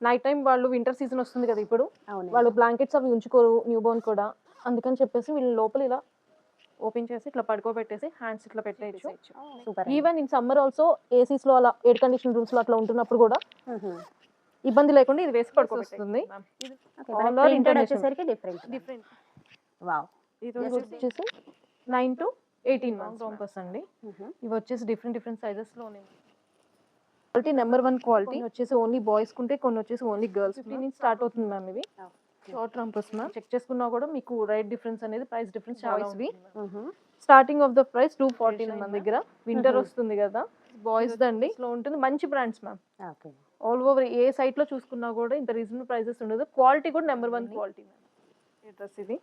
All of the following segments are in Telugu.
నైట్ టైం వాళ్ళు వింటర్ సీజన్ వస్తుంది కదా ఇప్పుడు, వాళ్ళు బ్లాంకెట్స్ అవి ఉంచుకోరు న్యూ బోర్న్ కూడా, అందుకని చెప్పేసి వీళ్ళు లోపల ఇలా ఓపెన్ చేసి ఇట్లా పడుకోబెట్టేసి హ్యాండ్స్ ఇట్లా పెట్టేయచ్చు. Even in summer also ACs లో అలా ఎయిర్ కండిషన్ రూమ్స్ లో అట్లా ఉంటున్నప్పుడు కూడా ఇబ్బంది లేకుండా ఇది వేసి పడుకోబెడుతుంది. డిఫరెంట్ ఇది వచ్చేసి 9 to 18 months రోంపస్ అండి. ఇవి వచ్చేసి డిఫరెంట్ సైజెస్ లో ఉన్నాయి. క్వాలిటీ నెంబర్ 1 క్వాలిటీ వచ్చేసి ఓన్లీ బాయ్స్ కుంటే, కొన్ని వచ్చేసి ఓన్లీ గర్ల్స్. 15 నుంచి స్టార్ట్ అవుతుంది మ్యామ్. ఇవి షార్ట్ రాంపస్ మ్యామ్. చెక్ చేసుకున్నా కూడా మీకు రైట్ డిఫరెన్స్ అనేది, ప్రైస్ డిఫరెన్స్ చాలా ఉంది. స్టార్టింగ్ ఆఫ్ ద ప్రైస్ 249 మన దగ్గర. వింటర్ వస్తుంది కదా, బాయ్స్ దండి లో ఉంటుంది. మంచి బ్రాండ్స్ మ్యామ్. ఆల్ ఓవర్ ఏ సైట్ లో చూసుకున్నా కూడా ఇంత రీజనబుల్ ప్రైసెస్ ఉండదు. క్వాలిటీ కూడా నెంబర్ 1 క్వాలిటీ మ్యామ్. డ్రెస్ ఇది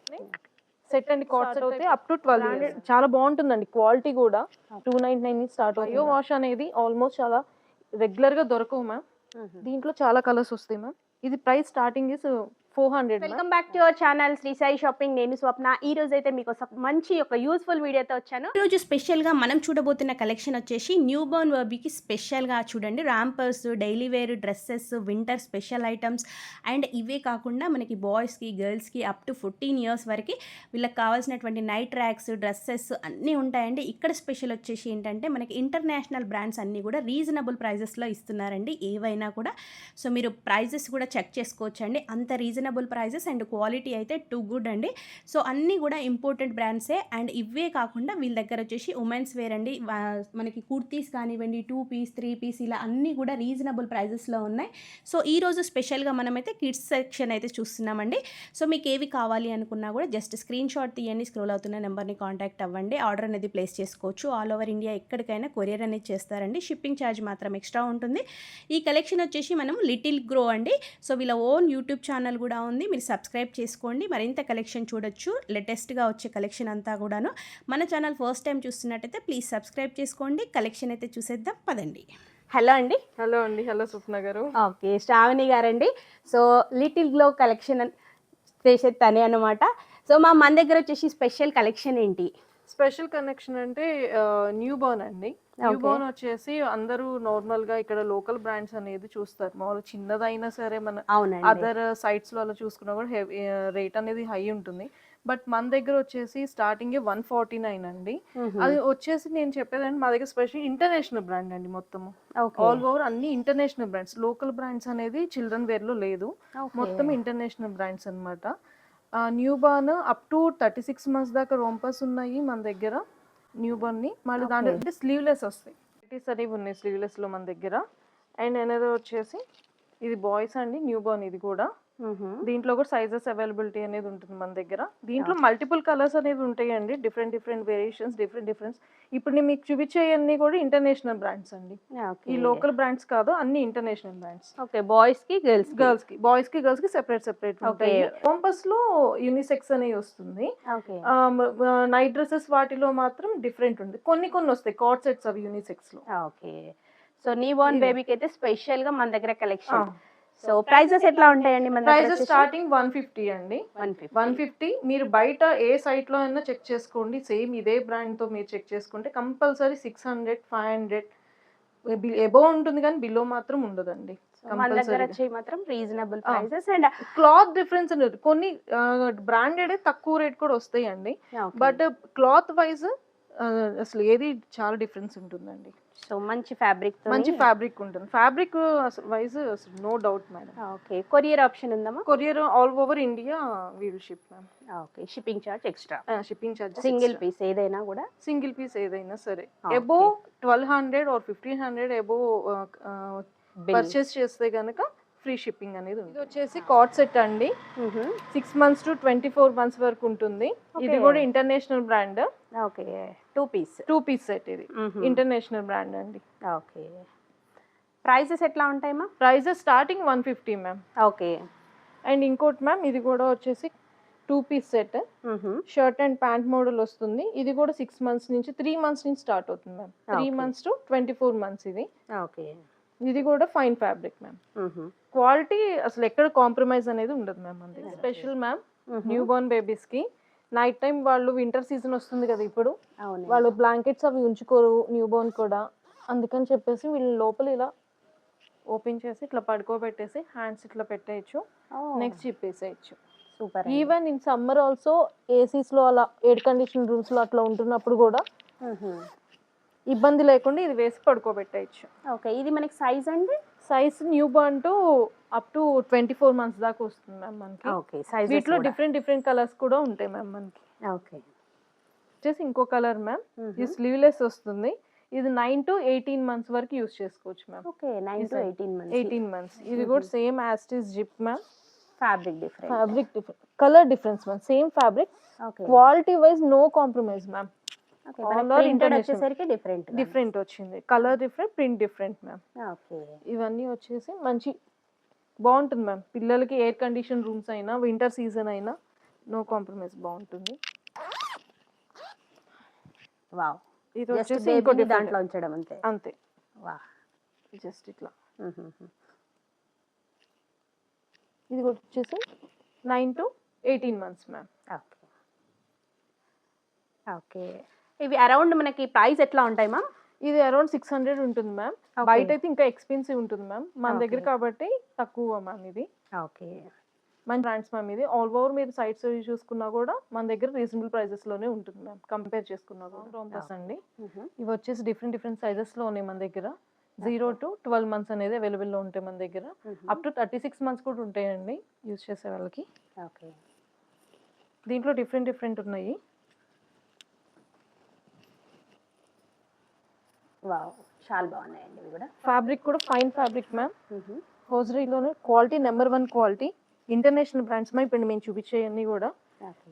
సెట్ అండ్ కాట్ సెట్ అయితే అప్ టు 12 చాలా బాగుంటుందండి. క్వాలిటీ కూడా 299 నుంచి స్టార్ట్ అవుతుంది. వాష్ అనేది ఆల్మోస్ట్ చాలా రెగ్యులర్ గా దొరకవు మ్యామ్. దీంట్లో చాలా కలర్స్ వస్తాయి మ్యామ్. ఇది price starting is 400. Welcome back to our channel Sri Sai shopping. నేను స్వప్న. ఈ రోజు అయితే మీకు మంచి ఒక యూస్ఫుల్ వీడియోతో వచ్చాను. ఈ రోజు స్పెషల్గా మనం చూడబోతున్న కలెక్షన్ వచ్చేసి న్యూ బోర్న్ బేబీకి స్పెషల్గా చూడండి, rompers, daily wear dresses, winter special items and ఇవే కాకుండా మనకి బాయ్స్కి, గర్ల్స్కి అప్ టు 14 years వరకు వీళ్ళకి కావాల్సినటువంటి నైట్ ర్యాక్స్, డ్రెస్సెస్ అన్నీ ఉంటాయండి. ఇక్కడ స్పెషల్ వచ్చేసి ఏంటంటే మనకి ఇంటర్నేషనల్ బ్రాండ్స్ అన్నీ కూడా రీజనబుల్ ప్రైజెస్లో ఇస్తున్నారండి. ఏవైనా కూడా సో మీరు ప్రైజెస్ కూడా చెక్ చేసుకోవచ్చు అండి. అంత రీజనబుల్ ప్రైజెస్ అండ్ క్వాలిటీ అయితే టూ గుడ్ అండి. సో అన్నీ కూడా ఇంపోర్టెడ్ బ్రాండ్సే. అండ్ ఇవే కాకుండా వీళ్ళ దగ్గర వచ్చేసి ఉమెన్స్ వేర్ అండి, మనకి కుర్తీస్ కానివ్వండి, 2 piece 3 piece ఇలా అన్నీ కూడా రీజనబుల్ ప్రైజెస్లో ఉన్నాయి. సో ఈరోజు స్పెషల్గా మనమైతే కిడ్స్ సెక్షన్ అయితే చూస్తున్నామండి. సో మీకు ఏవి కావాలి అనుకున్నా కూడా జస్ట్ స్క్రీన్ షాట్ తీయండి, స్క్రోల్ అవుతున్న నెంబర్ని కాంటాక్ట్ అవ్వండి. ఆర్డర్ అనేది ప్లేస్ చేసుకోవచ్చు. ఆల్ ఓవర్ ఇండియా ఎక్కడికైనా కొరియర్ అనేది చేస్తారండి. షిప్పింగ్ ఛార్జ్ మాత్రం ఎక్స్ట్రా ఉంటుంది. ఈ కలెక్షన్ వచ్చేసి మనం లిటిల్ గ్రో అండి. సో వీళ్ళ ఓన్ యూట్యూబ్ ఛానల్ కూడా ఉంది, మీరు సబ్స్క్రైబ్ చేసుకోండి. మరింత కలెక్షన్ చూడొచ్చు. లేటెస్ట్గా వచ్చే కలెక్షన్ అంతా కూడాను. మన ఛానల్ ఫస్ట్ టైం చూస్తున్నట్టయితే ప్లీజ్ సబ్స్క్రైబ్ చేసుకోండి. కలెక్షన్ అయితే చూసేద్దాం పదండి. హలో అండి. హలో అండి. హలో స్వప్న గారు. ఓకే, శ్రావణి గారండి. సో లిటిల్ గ్లో కలెక్షన్ చేసేది తనే అనమాట. సో మన దగ్గర వచ్చేసి స్పెషల్ కలెక్షన్ ఏంటి? స్పెషల్ కనెక్షన్ అంటే న్యూ బోర్న్ అండి. న్యూ బోర్న్ వచ్చేసి అందరూ నార్మల్ గా ఇక్కడ లోకల్ బ్రాండ్స్ అనేది చూస్తారు. మామూలు చిన్నదైనా సరే మన అదర్ సైట్స్ లో అలా చూసుకున్నా కూడా రేట్ అనేది హై ఉంటుంది. బట్ మన దగ్గర వచ్చేసి స్టార్టింగ్ 149 అండి. అది వచ్చేసి నేను చెప్పేదండి, మా దగ్గర స్పెషల్ ఇంటర్నేషనల్ బ్రాండ్ అండి. మొత్తము ఆల్ ఓవర్ అన్ని ఇంటర్నేషనల్ బ్రాండ్స్. లోకల్ బ్రాండ్స్ అనేది చిల్డ్రన్ వేర్ లో లేదు, మొత్తం ఇంటర్నేషననల్ బ్రాండ్స్ అన్నమాట. New Born up to 36 months దాకా రోంపస్ ఉన్నాయి మన దగ్గర న్యూ బోర్న్ ని. మళ్ళీ దాంట్లో స్లీవ్లెస్ వస్తాయి, వెరైటీస్ అనేవి ఉన్నాయి స్లీవ్లెస్ లో మన దగ్గర. అండ్ అనేది వచ్చేసి ఇది బాయ్స్ అండి, న్యూ బోర్న్ ఇది కూడా. దీంట్లో కూడా సైజెస్ అవైలబిలిటీ అనేది ఉంటుంది మన దగ్గర. దీంట్లో మల్టిపుల్ కలర్స్ అనేది ఉంటాయండి, డిఫరెంట్ వేరియేషన్స్, డిఫరెన్స్. ఇప్పుడు నేను మీకు చూపించేవన్నీ కూడా ఇంటర్నేషనల్ బ్రాండ్స్ అండి. ఈ లోకల్ బ్రాండ్స్ కాదు, అన్ని ఇంటర్నేషనల్ బ్రాండ్స్. ఓకే, బాయ్స్ కి గర్ల్స్ కి బాయ్స్ కి గర్ల్స్ కి సెపరేట్ ఉంటాయి. కాంపస్ లో యూనిసెక్స్ అనేది వస్తుంది. నైట్ డ్రెస్సెస్ వాటిలో మాత్రం డిఫరెంట్ ఉంది. కొన్ని వస్తాయి కార్డ్ సెట్స్ అవి యూనిసెక్స్ లో. ఓకే, సో న్యూ బోర్న్ బేబీకి అయితే స్పెషల్ గా మన దగ్గర కలెక్షన్. సో ప్రైజెస్ ఎట్లా ఉంటాయండి? మన ప్రైజెస్ స్టార్టింగ్ 150 అండి. 150. మీరు బయట ఏ సైట్ లో అయినా చెక్ చేసుకోండి, సేమ్ ఇదే బ్రాండ్ తో మీరు చెక్ చేసుకుంటే కంపల్సరీ 600 500 ఎబోవ్ ఉంటుంది, కానీ బిలో మాత్రం ఉండదండి. మన దగ్గర వచ్చి మాత్రం reasonable prices and cloth difference ఉండదు. కొన్ని బ్రాండెడ్ తక్కువ రేట్ కూడా వస్తాయండి, బట్ క్లాత్ వైజ్ అసలు ఏది చాలా డిఫరెన్స్ ఉంటుందండి. సో మంచి ఫ్యాబ్రిక్ ఉంటుంది. Fabric wise no doubt madam. Okay, courier option ఉందమ్మా? Courier all over India we will ship ma'am. Okay, shipping charge extra. Shipping charge single piece ఏదైనా సరే అబోవ్ 1200 or 1500 అబోవ్ పర్చేస్ చేస్తే కనుక ఫ్రీ షిప్పింగ్ అనేది ఉంది. ఇది వచ్చేసి కార్డ్ సెట్ అండి. 6 months to 24 months వరకు ఉంటుంది. ఇది కూడా international brand. Okay, 2 piece set. ఇది ఇంటర్నేషనల్ బ్రాండ్ అండి. ఓకే, ప్రైసెస్ ఎట్లా ఉంటాయమ్మా? Prices starting 150 ma'am. Okay, and ఇంకోటి మ్యామ్, ఇది కూడా వచ్చేసి 2 piece set, shirt and pant model వస్తుంది. ఇది కూడా 6 months నుంచి 3 months నుంచి స్టార్ట్ అవుతుంది మ్యామ్. 3 months to 24 months ఇది. ఓకే, ఇది కూడా ఫైన్ ఫ్యాబ్రిక్ మ్యామ్. క్వాలిటీ అసలు ఎక్కడ కాంప్రమైజ్ అనేది ఉండదు మ్యామ్. అందుకే special ma'am new Born babies కి. నైట్ టైం వాళ్ళు వింటర్ సీజన్ వస్తుంది కదా ఇప్పుడు, వాళ్ళు బ్లాంకెట్స్ అవి ఉంచుకోరు న్యూ బోర్న్ కూడా, అందుకని చెప్పేసి వీళ్ళు లోపల ఇలా ఓపెన్ చేసి ఇట్లా పడుకోబెట్టేసి హ్యాండ్స్ ఇట్లా పెట్టేయచ్చు, నెక్స్ట్ చిప్పేసేయచ్చు. Super. Even in summer also ACs లో అలా ఎయిర్ కండిషన్ రూమ్స్ లో అట్లా ఉంటున్నప్పుడు కూడా ఇబ్బంది లేకుండా ఇది వేసి పడుకోబెట్టేయచ్చు. ఓకే, ఇది మనకి సైజ్ అండి? Size new burn to up to 24 months దాకా వస్తుంది మ్యామ్ మనకి. ఓకే, సైజ్ వీటిలో డిఫరెంట్ కలర్స్ కూడా ఉంటాయి మ్యామ్ మనకి. ఓకే, వచ్చేసి ఇంకో కలర్ మ్యామ్, ఇది స్లీవ్లెస్ వస్తుంది. ఇది 9 to 18 months వరకు యూస్ చేసుకోవచ్చు మ్యామ్. Okay, 9 to 18 months. ఇది కూడా same as it is zip ma'am. Fabric different, colour difference ma'am, same fabric. Quality wise no compromise ma'am. వచ్చేసరికి డిఫరెంట్ వచ్చింది, colour different, print different ma'am. Okay, ఇవన్నీ వచ్చేసి మంచి బాగుంటుంది మ్యామ్. పిల్లలకి ఎయిర్ కండిషన్ రూమ్స్ అయినా వింటర్ సీజన్ అయినా నో కాంప్రమైజ్ బాగుంటుంది. వావ్, ఇది వచ్చేసి ఇంకో దాంట్లో ఉంచడం అంతే. వావ్, జస్ట్ ఇట్లా. ఇది వచ్చేసి 9 to 18 months ma'am. Okay, okay. ఇవి అరౌండ్ మనకి ప్రైస్ ఎట్లా ఉంటాయి మ్యామ్? ఇది అరౌండ్ 600 ఉంటుంది మ్యామ్. బయట అయితే ఇంకా ఎక్స్పెన్సివ్ ఉంటుంది మ్యామ్, మన దగ్గర కాబట్టి తక్కువ మ్యామ్. ఇది ఓకే, మన బ్రాండ్స్ మ్యామ్. ఇది ఆల్ ఓవర్ మీరు సైట్స్ చూసుకున్నా కూడా మన దగ్గర రీజనబుల్ ప్రైజెస్ లోనే ఉంటుంది మ్యామ్, కంపేర్ చేసుకున్నా కూడా. రాంపర్స్ అండి, ఇవి వచ్చేసి డిఫరెంట్ సైజెస్ లో ఉన్నాయి మన దగ్గర. 0 to 12 months అనేది అవైలబుల్ లో ఉంటాయి మన దగ్గర. అప్ టు 36 months కూడా ఉంటాయండి యూజ్ చేసే వాళ్ళకి. ఓకే, దీంట్లో డిఫరెంట్ ఉన్నాయి. వావ్, చాలా బాగున్నాయండి ఇవి కూడా. ఫ్యాబ్రిక్ కూడా ఫైన్ ఫ్యాబ్రిక్ మ్యామ్. హోజరీలోనే quality number 1 quality. International brands ma'am ఇప్పుడు మేము చూపించేవన్నీ కూడా.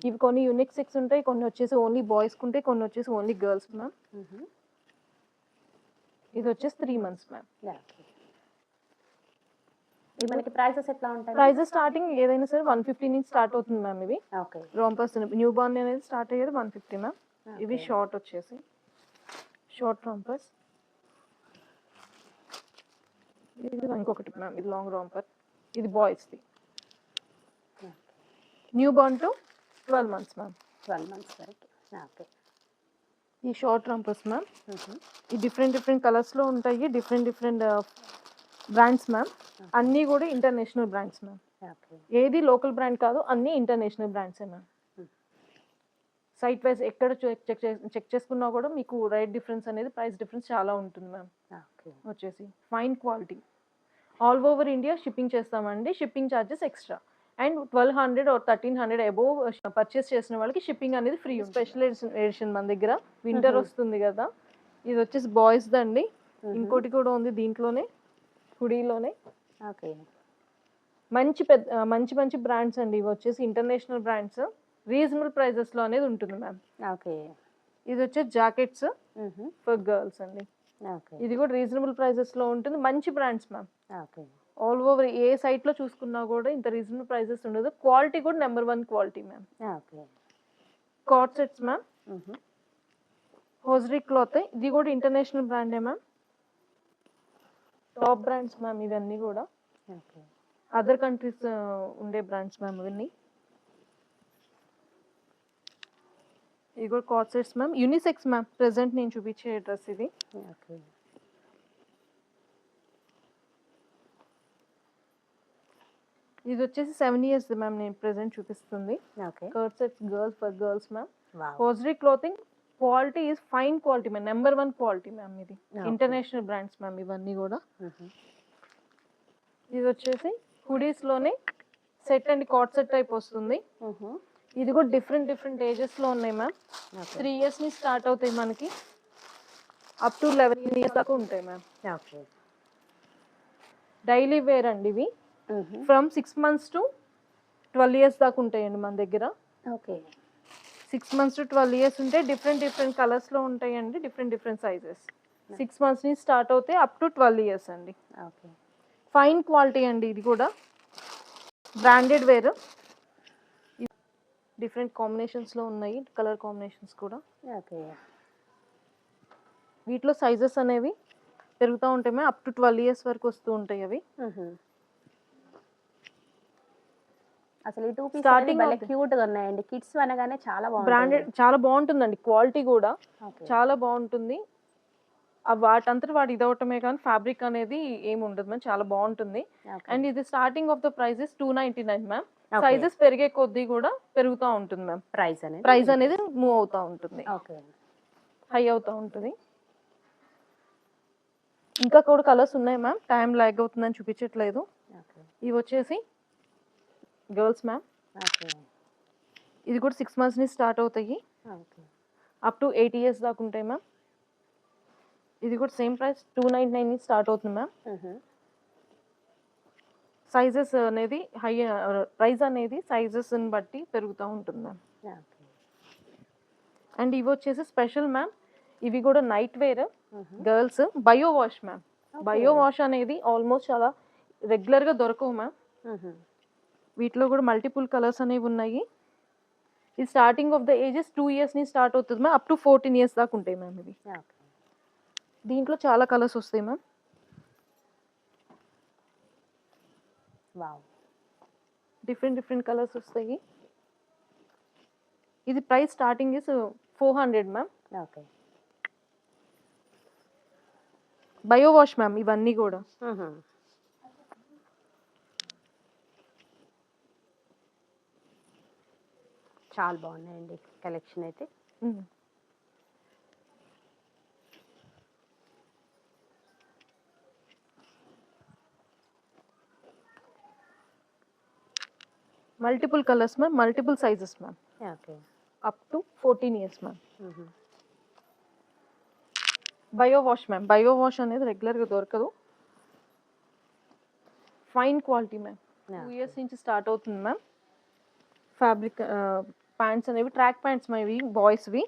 ఇవి కొన్ని యూనిసెక్స్ ఉంటాయి, కొన్ని వచ్చేసి ఓన్లీ బాయ్స్ ఉంటాయి, కొన్ని వచ్చేసి ఓన్లీ గర్ల్స్ మ్యామ్. ఇది వచ్చేసి 3 months మ్యామ్. మనకి ప్రైసెస్ ఎట్లా ఉంటాయి? ప్రైజెస్ స్టార్టింగ్ ఏదైనా సరే 150 నుంచి స్టార్ట్ అవుతుంది మ్యామ్. ఇవి ఓకే, రాంపర్స్ న్యూ బార్న్ అనేది స్టార్ట్ అయ్యేది 150 మ్యామ్. ఇవి షార్ట్ వచ్చేసి షార్ట్ రాంపర్స్. ఇది ఇంకొకటి మ్యామ్, ఇది లాంగ్ రాంపర్. ఇది బాయ్స్ది. Newborn to 12 months ma'am. 12 months వరకు. ఓకే, ఈ షార్ట్ రాంపర్స్ మ్యామ్. ఈ డిఫరెంట్ కలర్స్ లో ఉంటాయి, డిఫరెంట్ బ్రాండ్స్ మ్యామ్. అన్నీ కూడా ఇంటర్నేషనల్ బ్రాండ్స్ మ్యామ్. ఏది లోకల్ బ్రాండ్ కాదు, అన్నీ ఇంటర్నేషనల్ బ్రాండ్సే మ్యామ్. సైట్ వైజ్ ఎక్కడ చెక్ చేసుకున్నా కూడా మీకు రేట్ డిఫరెన్స్ అనేది, ప్రైస్ డిఫరెన్స్ చాలా ఉంటుంది మ్యామ్. వచ్చేసి fine quality. All over India shipping చేస్తామండి, shipping charges extra. And 1200 or 1300 above purchase చేసిన వాళ్ళకి షిప్పింగ్ అనేది ఫ్రీ. స్పెషల్ ఎడిషన్ మన దగ్గర, వింటర్ వస్తుంది కదా. ఇది వచ్చేసి బాయ్స్ దండి. ఇంకోటి కూడా ఉంది దీంట్లోనే, హుడీలోనే. ఓకే, మంచి బ్రాండ్స్ అండి. ఇవి వచ్చేసి ఇంటర్నేషనల్ బ్రాండ్స్, రీజనబుల్ ప్రైజెస్ లో అనేది ఉంటుంది మ్యామ్. ఓకే, ఇది వచ్చేసి జాకెట్స్ ఫర్ గర్ల్స్ అండి. ఇది కూడా రీజనబుల్ ప్రైజెస్ లో ఉంటుంది, మంచి brands ma'am. Okay, all over ఏ సైట్ లో చూసుకున్నా కూడా ఇంత రీజనబుల్ ప్రైజెస్ ఉండదు. క్వాలిటీ కూడా number 1 quality ma'am. Okay, card sets ma'am. Hosiery cloth, ఇది కూడా ఇంటర్నేషనల్ బ్రాండే మ్యామ్. టాప్ బ్రాండ్స్ మ్యామ్ ఇవన్నీ కూడా. అదర్ కంట్రీస్ ఉండే బ్రాండ్స్ మ్యామ్ ఇవన్నీ. ఇది కూడా card sets ma'am, unisex ma'am. Present నేను చూపించే డ్రెస్ ఇది. ఓకే, ఇది వచ్చేసి 7 years మ్యామ్ నేను ప్రెసెంట్ చూపిస్తుంది. Card sets girls for girls ma'am. Hosiery clothing quality is fine quality ma'am, number 1 quality ma'am. ఇది ఇంటర్నేషనల్ బ్రాండ్స్ మ్యామ్ ఇవన్నీ కూడా. ఇది వచ్చేసి హుడీస్ లోనే set and card set type వస్తుంది. ఇది కూడా డిఫరెంట్ ఏజెస్ లో ఉన్నాయి మ్యామ్. 3 years నుంచి స్టార్ట్ అవుతాయి మనకి, అప్ టు 11 years దాకా ఉంటాయి మ్యామ్. డైలీ వేర్ అండి ఇవి. ఫ్రమ్ 6 months to 12 years దాకా ఉంటాయండి మన దగ్గర. ఓకే, 6 months to 12 years ఉంటే డిఫరెంట్ కలర్స్ లో ఉంటాయండి, డిఫరెంట్ సైజెస్. 6 months నుంచి స్టార్ట్ అవుతాయి అప్ టు 12 years అండి. ఓకే, ఫైన్ క్వాలిటీ అండి. ఇది కూడా బ్రాండెడ్ వేర్. డిఫరెంట్ కాంబినేషన్స్ లో ఉన్నాయి, కలర్ కాంబినేషన్స్ కూడా. ఓకే, వీటిలో సైజెస్ అనేవి పెరుగుతూ ఉంటాయి, అప్ టు 12 years వరకు వస్తూ ఉంటాయి అవి. అసలు ఈ 2 పీస్ స్టార్టింగ్ భలే క్యూట్ గా ఉన్నాయండి. కిడ్స్ అనగానే చాలా బాగుంది, బ్రాండెడ్ చాలా బాగుంటుందండి. క్వాలిటీ కూడా చాలా బాగుంటుంది. వాటంతట వాడు ఇదవటమే కానీ ఫ్యాబ్రిక్ అనేది ఏమి ఉండదు మ్యామ్, చాలా బాగుంటుంది. అండ్ ఇది starting of the price is 299 ma'am. Sizes పెరిగే కొద్దీ కూడా పెరుగుతూ ఉంటుంది మ్యామ్. ప్రైస్ అనేది మూవ్ అవుతూ ఉంటుంది, హై అవుతూ ఉంటుంది. ఇంకా కూడా కలర్స్ ఉన్నాయి మ్యామ్, టైం లాగ్ అవుతుందని చూపించట్లేదు. ఇవి వచ్చేసి గర్ల్స్ మ్యామ్. ఇది కూడా 6 months నుంచి స్టార్ట్ అవుతాయి, అప్ టు 8 years దాకా ఉంటాయి మ్యామ్. ఇది కూడా సేమ్ ప్రైస్ 299 నుంచి స్టార్ట్ అవుతుంది మ్యామ్. సైజెస్ అనేది ప్రైస్ అనేది సైజెస్ బట్టి పెరుగుతూ ఉంటుంది మ్యామ్. అండ్ ఇవి వచ్చేసి స్పెషల్ మ్యామ్, ఇవి కూడా night wear girls bio wash ma'am. Bio wash అనేది ఆల్మోస్ట్ చాలా రెగ్యులర్ గా దొరకవు మ్యామ్. వీటిలో కూడా మల్టిపుల్ కలర్స్ అనేవి ఉన్నాయి. ఇది starting of the ages 2 years నుంచి స్టార్ట్ అవుతుంది మ్యామ్, అప్ టు 14 years దాకా ఉంటాయి మ్యామ్. ఇవి దీంట్లో చాలా కలర్స్ వస్తాయి మ్యామ్. డిఫరెంట్ కలర్స్ వస్తాయి. ఇది price starting is 400 ma'am. Bio wash ma'am ఇవన్నీ కూడా. చాలా బాగున్నాయండి కలెక్షన్ అయితే. Multiple colours ma'am, multiple sizes ma'am, up to 14 years ma'am. Bio wash ma'am, bio wash అనేది రెగ్యులర్గా దొరకదు. ఫైన్ క్వాలిటీ మ్యామ్, 2 years నుంచి స్టార్ట్ అవుతుంది మ్యామ్. ఫ్యాబ్రిక్ ప్యాంట్స్ అనేవి ట్రాక్ ప్యాంట్స్ ఇవి బాయ్స్వి.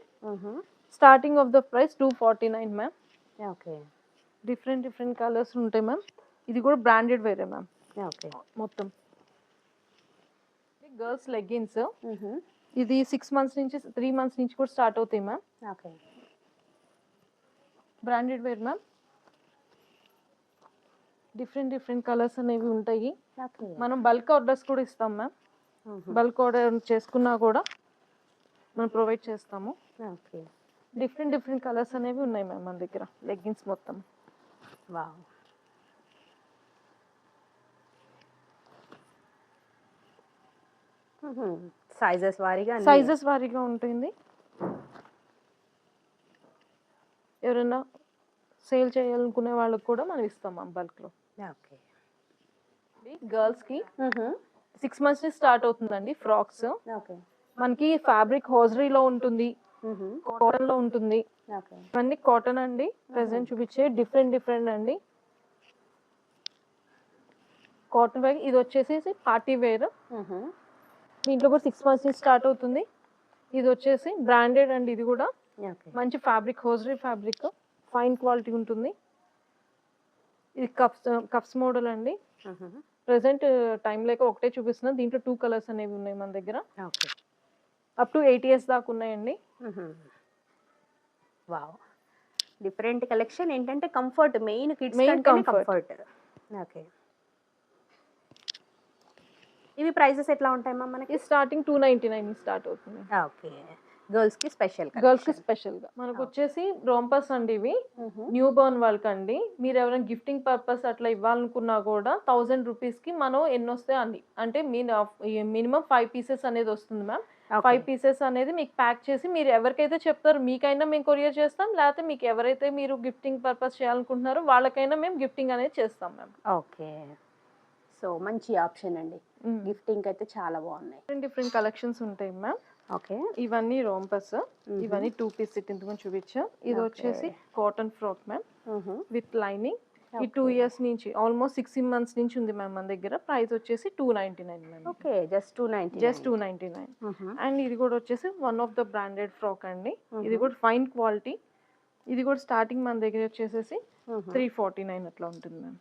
Starting of the price 249 ma'am. Different colours ఉంటాయి మ్యామ్. ఇది కూడా బ్రాండెడ్ వేరే మ్యామ్. మొత్తం గర్ల్స్ లెగ్గిన్స్. ఇది 6 months నుంచి 3 months నుంచి కూడా స్టార్ట్ అవుతాయి ma'am. Branded wear ma'am. Different colours అనేవి ఉంటాయి. మనం బల్క్ ఆర్డర్స్ కూడా ఇస్తాం మ్యామ్. బల్క్ ఆర్డర్ చేసుకున్నా కూడా మనం ప్రొవైడ్ చేస్తాము. డిఫరెంట్ కలర్స్ అనేవి ఉన్నాయి మ్యామ్ మన దగ్గర లెగ్గిన్స్ మొత్తం. సైజెస్ వారీగా ఉంటుంది. ఎవరైనా సేల్ చేయాలనుకునే వాళ్ళకి కూడా మనం ఇస్తాం మ్యామ్ బల్క్లో. గర్ల్స్కి 6 months నుంచి స్టార్ట్ అవుతుందండి ఫ్రాక్స్. మనకి ఫ్యాబ్రిక్ హోజరీలో ఉంటుంది, కాటన్ లో ఉంటుంది. ఇవన్నీ కాటన్ అండి. ప్రెసెంట్ చూపించే డిఫరెంట్ అండి కాటన్ వేర్. ఇది వచ్చేసి పార్టీ వేర్. దీంట్లో కూడా 6 months నుంచి స్టార్ట్ అవుతుంది. ఇది వచ్చేసి బ్రాండెడ్ అండి. ఇది కూడా మంచి fabric, hosiery fabric, fine quality ఉంటుంది. ఇది కప్స్ మోడల్ అండి. ప్రెసెంట్ టైం లేక ఒకటే చూపిస్తున్నాం. దీంట్లో 2 కలర్స్ అనేవి ఉన్నాయి మన దగ్గర. అప్ టు 8 years దాకా ఉన్నాయండి. Different collection. ఏంటంటే కంఫర్ట్ మెయిన్, కిడ్స్ కంఫర్ట్. ఇవి ప్రైసెస్ ఎట్లా ఉంటాయి మ్యామ్ మనకి? స్టార్టింగ్ 299 స్టార్ట్ అవుతుంది. గర్ల్స్ కి స్పెషల్ గా మనకు వచ్చేసి రోంపర్స్ అండి. ఇవి న్యూ బోర్న్ వాళ్ళకి అండి. మీరు ఎవరైనా గిఫ్టింగ్ పర్పస్ అట్లా ఇవ్వాలనుకున్నా కూడా 1000 rupees కి మనం ఎన్ని వస్తాయి అన్ని, అంటే మినిమం 5 pieces అనేది వస్తుంది మ్యామ్. 5 pieces అనేది మీకు ప్యాక్ చేసి మీరు ఎవరికైతే చెప్తారో మీకైనా మేము కొరియర్ చేస్తాం, లేకపోతే మీకు ఎవరైతే మీరు గిఫ్టింగ్ పర్పస్ చేయాలనుకుంటున్నారో వాళ్ళకైనా మేము గిఫ్టింగ్ అనేది చేస్తాం మ్యామ్. సో మంచి ఆప్షన్ అండి. గిఫ్టింగ్ అయితే చాలా బాగున్నాయి. డిఫరెంట్ కలెక్షన్స్ ఉంటాయి మ్యామ్. ఇవన్నీ రోంపర్స్. ఇవన్నీ 2 piece సెట్ ఇంతకుముందు చూపించా. ఇది వచ్చేసి cotton frock ma'am with lining. ఈ 2 years నుంచి ఆల్మోస్ట్ 16 months నుంచి ఉంది మ్యామ్ మన దగ్గర. ప్రైస్ వచ్చేసి 299 మ్యామ్. జస్ట్ 299. అండ్ ఇది కూడా వచ్చేసి one of the branded frock అండి. ఇది కూడా ఫైన్ క్వాలిటీ. ఇది కూడా స్టార్టింగ్ మన దగ్గర వచ్చేసేసి 349 అట్లా ఉంటుంది మ్యామ్.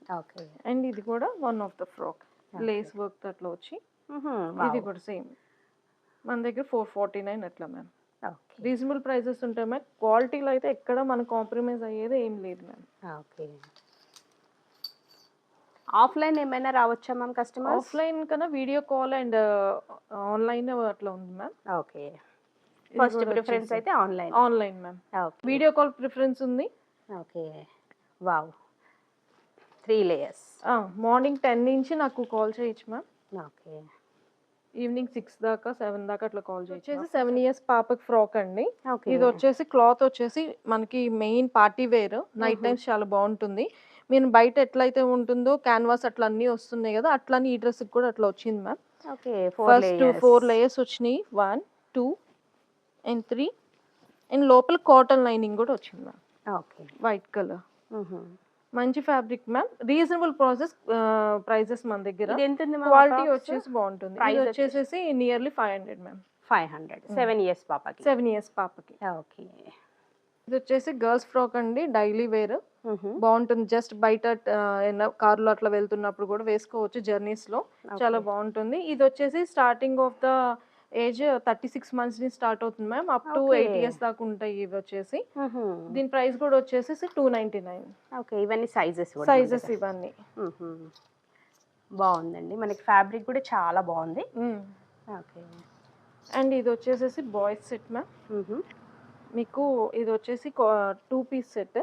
అండ్ ఇది కూడా one of the frock lace work అట్లా వచ్చి, ఇది కూడా సేమ్ మన దగ్గర 449 అట్లా మ్యామ్. రీజనబుల్ ప్రైసెస్ ఉంటాయి మ్యామ్. క్వాలిటీలో అయితే ఎక్కడ మనం కాంప్రమైజ్ అయ్యేది ఏం లేదు మ్యామ్. ఆఫ్లైన్ ఏమైనా రావచ్చా మ్యామ్ కస్టమర్? ఆఫ్లైన్ కన్నా వీడియో కాల్ అండ్ ఆన్లైన్ అట్లా ఉంది మ్యామ్. ఫస్ట్ ప్రిఫరెన్స్ అయితే online ma'am. Video call preference ఉంది. ఓకే. వావ్! 3 లేయర్స్. మార్నింగ్ 10 నుంచి నాకు కాల్ చేయొచ్చు మ్యామ్. ఓకే. ఈవినింగ్ 6 దాకా 7 దాకా అట్లా కాల్ చేయొచ్చు. వచ్చేసి 7 ఇయర్స్ పాపకి ఫ్రాక్ అండి. ఓకే. ఇది వచ్చేసి క్లాత్ వచ్చేసి మనకి main party wear. Night times చాలా బాగుంటుంది. మీరు బయట ఎట్లయితే ఉంటుందో క్యాన్వాస్ అట్లా అన్నీ వస్తున్నాయి కదా, అట్లని ఈ డ్రెస్కి కూడా అట్లా వచ్చింది ma'am. Okay. 4 first layers. 4 layers వచ్చినాయి. 1, 2 అండ్ 3 అండ్ లోపల కాటన్ లైనింగ్ కూడా వచ్చింది మ్యామ్. ఓకే. White colour. మంచి ఫ్యాబ్రిక్ మ్యామ్. రీజనబుల్ ప్రైజెస్ మన దగ్గర. ఇది ఎంత ఉంది మ్యామ్? క్వాలిటీ వచ్చేసి బాగుంటుంది. ఇది వచ్చేసి నియర్లీ 500 మ్యామ్. 500. 7 ఇయర్స్ పాపకి. 7 ఇయర్స్ పాపకి. ఓకే. ఇది వచ్చేసి గర్ల్స్ ఫ్రాక్ అండి, డైలీ వేర్. బాగుంటుంది. జస్ట్ బయట కార్లో అట్లా వెళ్తున్నప్పుడు కూడా వేసుకోవచ్చు జర్నీస్ లో. చాలా బాగుంటుంది. ఇది వచ్చేసి starting of the age 36 months నుంచి స్టార్ట్ అవుతుంది మ్యామ్. అప్ టు 8 years దాకా ఉంటాయి ఇవి వచ్చేసి. దీని ప్రైస్ కూడా వచ్చేసి 299. ఓకే. ఇవన్నీ సైజెస్ ఇవన్నీ. బాగుందండి. మనకి ఫ్యాబ్రిక్ కూడా చాలా బాగుంది. ఓకే. అండ్ ఇది వచ్చేసి బాయ్స్ సెట్ మ్యామ్. మీకు ఇది వచ్చేసి 2 piece సెట్.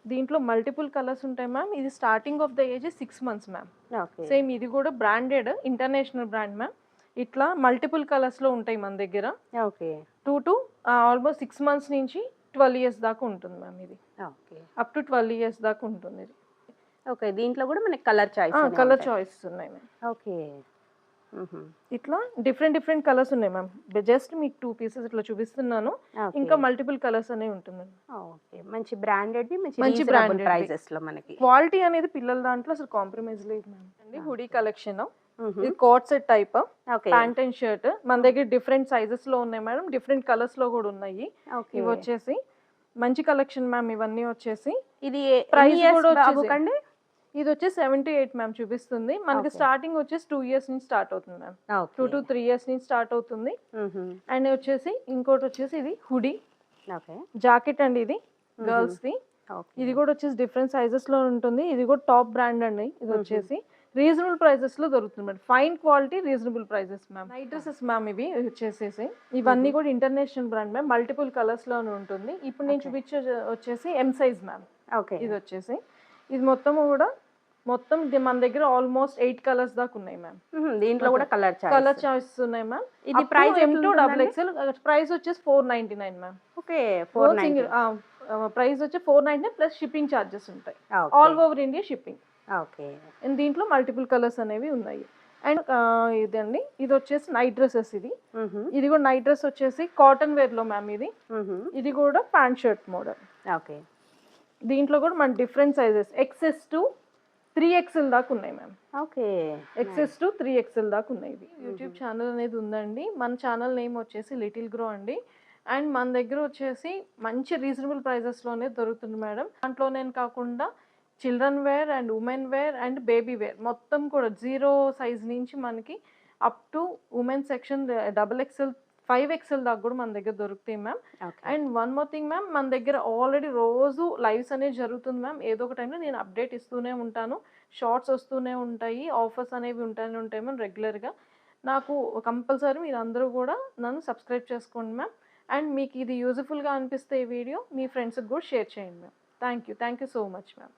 దీంట్లో మల్టిపుల్ కలర్స్ ఉంటాయి మ్యామ్. ఇది starting of the age 6 months ma'am. Same ఇది కూడా బ్రాండెడ్, ఇంటర్నేషనల్ బ్రాండ్ మ్యామ్. ఇట్లా మల్టిపుల్ కలర్స్ లో ఉంటాయి మన దగ్గర. ఓకే. 2 to ఆల్మోస్ట్ 6 months నుంచి 12 years దాకా ఉంటుంది మ్యామ్. ఇది ఓకే. అప్ టు 12 years దాకా ఉంటుంది ఇది. ఓకే. దీంట్లో కూడా మనకి కలర్ చాయిస్ ఉన్నాయి మ్యామ్. ఓకే. ఇట్లా డిఫరెంట్ కలర్స్ ఉన్నాయి మ్యామ్. జస్ట్ మీకు 2 pieces ఇట్లా చూపిస్తున్నాను. ఇంకా మల్టిపుల్ కలర్స్ అనేవి ఉంటుంది. ఓకే. మంచి బ్రాండెడ్, మంచి బ్రాండెడ్ ప్రైజెస్ లో మనకి. క్వాలిటీ అనేది పిల్లల దాంట్లో అసలు కాంప్రమైజ్ లేదు మ్యామ్. అండి హుడీ కలెక్షన్. ఇది coat set type. Pant and shirt మన దగ్గర డిఫరెంట్ సైజెస్ లో ఉన్నాయి మేడం. డిఫరెంట్ కలర్స్ లో కూడా ఉన్నాయి. ఇవి వచ్చేసి మంచి కలెక్షన్ మ్యామ్. ఇవన్నీ వచ్చేసి ఇది ప్రైస్ కూడా వచ్చేసి ఇది వచ్చేసి 7 to 8 మ్యామ్ చూపిస్తుంది. మనకి స్టార్టింగ్ వచ్చేసి 2 years నుంచి స్టార్ట్ అవుతుంది మ్యామ్. 2 to 3 years నుంచి స్టార్ట్ అవుతుంది. అండ్ వచ్చేసి ఇంకోటి వచ్చేసి ఇది హుడీ జాకెట్ అండి. ఇది గర్ల్స్ ది. ఇది కూడా వచ్చేసి డిఫరెంట్ సైజెస్ లో ఉంటుంది. ఇది కూడా టాప్ బ్రాండ్ అండి. ఇది వచ్చేసి రీజనబుల్ ప్రైజెస్ లో దొరుకుతుంది madam. Fine quality, reasonable prices ma'am. Night dresses ma'am. ఇవి వచ్చేసేసి ఇవన్నీ కూడా international brand ma'am. Multiple colours లోనే ఉంటుంది. ఇప్పుడు నేను చూపించే వచ్చేసి M size మ్యామ్. ఓకే. ఇది వచ్చేసి ఇది మొత్తం మన దగ్గర ఆల్మోస్ట్ 8 కలర్స్ దాకా ఉన్నాయి మ్యామ్. దీంట్లో కూడా కలర్ చాయిస్ ఉన్నాయి మ్యామ్. ఇది ప్రైస్ M2 XXL. ప్రైస్ వచ్చేసి 499 మ్యామ్. ఓకే. 499. ప్రైస్ వచ్చి 499 ప్లస్ షిప్పింగ్ ఛార్జెస్ ఉంటాయి. All over India shipping. Okay. And దీంట్లో మల్టిపుల్ కలర్స్ అనేవి ఉన్నాయి. అండ్ ఇదండి ఇది వచ్చేసి నైట్ డ్రెస్సెస్. ఇది కూడా నైట్ డ్రెస్ వచ్చేసి కాటన్ వేర్ లో మ్యామ్. ఇది కూడా ప్యాంట్ షర్ట్ మోడల్. ఓకే. దీంట్లో కూడా మన different sizes XS to 3XL దాకా ఉన్నాయి ma'am. Okay. XS to 3XL దాకా ఉన్నాయి. ఇది యూట్యూబ్ ఛానల్ అనేది ఉందండి. మన ఛానల్ నేమ్ వచ్చేసి లిటిల్ గ్రో అండి. అండ్ మన దగ్గర వచ్చేసి మంచి రీజనబుల్ ప్రైజెస్లోనే దొరుకుతుంది మేడం. దాంట్లోనే కాకుండా children wear and women wear and baby wear మొత్తం కూడా 0 size నుంచి మనకి up to women section XXL 5XL దాకా కూడా మన దగ్గర దొరుకుతాయి ma'am. And one more thing ma'am, మన దగ్గర ఆల్రెడీ రోజు లైవ్స్ అనేది జరుగుతుంది మ్యామ్. ఏదో ఒక టైంలో నేను అప్డేట్ ఇస్తూనే ఉంటాను. షార్ట్స్ వస్తూనే ఉంటాయి. ఆఫర్స్ అనేవి ఉంటాయి మ్యామ్ రెగ్యులర్గా. నాకు కంపల్సరీ మీరు అందరూ కూడా నన్ను సబ్స్క్రైబ్ చేసుకోండి మ్యామ్. అండ్ మీకు ఇది యూజ్ఫుల్గా అనిపిస్తే ఈ వీడియో మీ ఫ్రెండ్స్కి కూడా షేర్ చేయండి ma'am. Thank you so much ma'am.